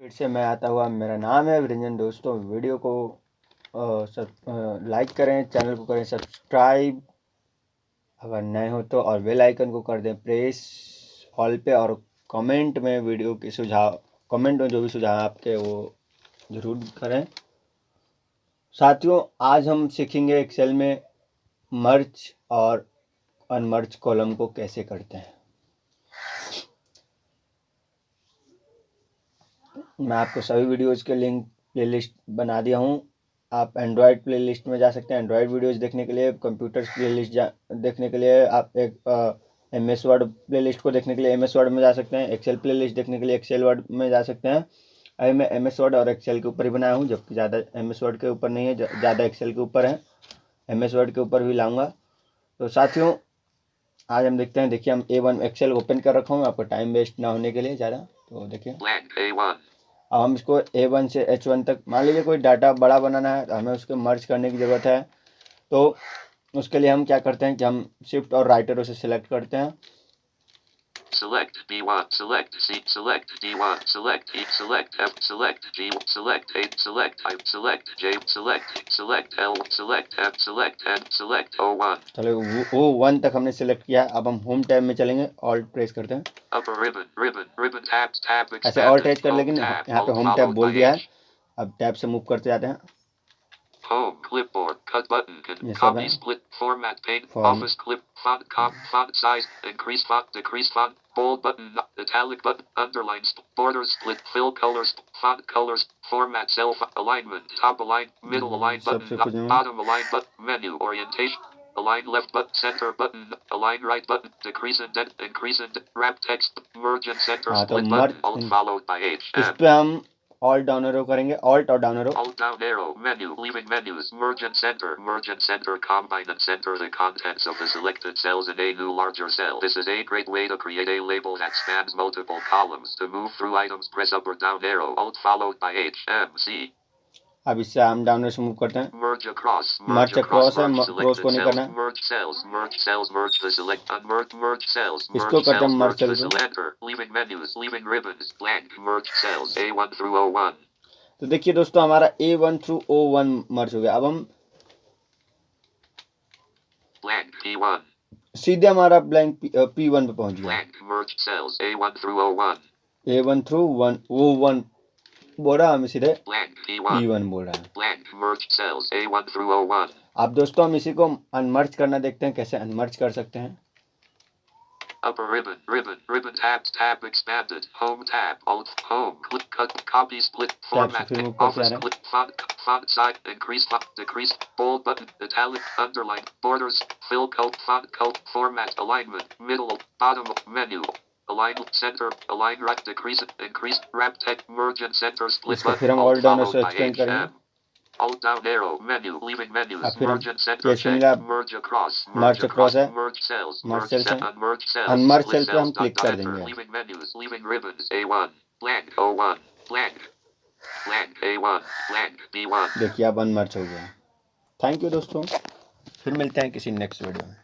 फिर से मैं आता हुआ, मेरा नाम है विरंजन। दोस्तों वीडियो को लाइक करें, चैनल को करें सब्सक्राइब अगर नए हो तो, और बेल आइकन को कर दें प्रेस ऑल पे, और कमेंट में वीडियो के सुझाव, कमेंट में जो भी सुझाव आपके वो ज़रूर करें। साथियों आज हम सीखेंगे एक्सेल में मर्ज और अनमर्ज कॉलम को कैसे करते हैं। मैं आपको सभी वीडियोज़ के लिंक प्लेलिस्ट बना दिया हूँ। आप एंड्रॉयड प्लेलिस्ट में जा सकते हैं एंड्रॉयड वीडियोज़ देखने के लिए, कंप्यूटर प्लेलिस्ट देखने के लिए आप एक MS वर्ड प्लेलिस्ट को देखने के लिए MS वर्ड में जा सकते हैं, एक्सेल प्लेलिस्ट देखने के लिए एक्सेल वर्ड में जा सकते हैं। अभी मैं MS वर्ड और एक्सेल के ऊपर ही बनाया हूँ, जबकि ज़्यादा MS वर्ड के ऊपर नहीं है, ज़्यादा एक्सेल के ऊपर है। MS वर्ड के ऊपर भी लाऊंगा। तो साथियों आज हम देखते हैं। देखिए हम A1 एक्सेल ओपन कर रखा हूँ आपको टाइम वेस्ट ना होने के लिए ज़्यादा। तो देखिए अब हम इसको A1 से H1 तक, मान लीजिए कोई डाटा बड़ा बनाना है तो हमें उसको मर्ज करने की ज़रूरत है। तो उसके लिए हम क्या करते हैं कि हम शिफ्ट और राइट एरो से सिलेक्ट करते हैं। Select B1, select C, select D1, select E, select F, select G, select A, select I, select J, select L, select F, select N, select O1. चलो O1 तक हमने select किया। अब हम home tab में चलेंगे, ऑल्ट प्रेस करते हैं। Upper ribbon, tab ऐसे ऑल्ट टच कर, लेकिन यहाँ पे होम टैब बोल दिया है। अब टैब से मूव करते जाते हैं। Home, clipboard, cut button, ये सब copy, है। split, format, paint, Form. office, clip, font size, increase font, decrease font, bold button, italic button, underline, borders, split, fill colors, font colors, format, cell, alignment, top align, middle align button, bottom align button, menu, orientation, align left button, center button, align right button, decrease indent, increase indent, wrap text, merge and center, split button, alt followed by H. इस पे हम alt down arrow करेंगे, alt और down arrow. Alt down arrow, menu, leaving menus, merge and center, combine and center the contents of the selected cells in a new larger cell. This is a great way to create a label that spans multiple columns. To move through items, press up or down arrow, alt followed by H, M, C. अब इससे हम down arrow से move करते हैं। Merge across है, cross को नहीं करना। merge cells, merge the select, unmerge, merge cells, इसको करते हैं मर्ज the selector, leaving menus, leaving ribbons, blank, merge cells, A1 through O1. तो देखिए दोस्तों हमारा A1 थ्रू O1 मर्ज हो गया। अब हम blank P1 सीधे हमारा ब्लैंक P1 पे पहुंच गया। blank merge cells A1 through O1. A1 through O1 बोल रहा, हमें सीधे blank P1 बोल रहा है। blank merge cells A1 through O1. अब दोस्तों हम इसी को अनमर्ज करना देखते हैं, कैसे अनमर्ज कर सकते हैं। Upper ribbon, tab expanded, home tab, alt, home, click, cut, copy, split, format, office, click, font size, increase, decrease, bold button, italic, underline, borders, fill code, font code, format, alignment, middle, bottom, menu, align, center, align right, decrease, increase, wrap text, merge and center, split button, alt followed by HM. Alt down arrow, menu, leaving menus, merge and center, check, merge across, है, merge cells, merge cells है। unmerge cells, unmerge split cell पे हम cells, click कर देंगे। leaving menus, leaving ribbons, A1, blank, O1, blank, A1, blank, B1. देखिए अब unmerge हो गया। थैंक यू दोस्तों, फिर मिलते हैं किसी नेक्स्ट वीडियो में।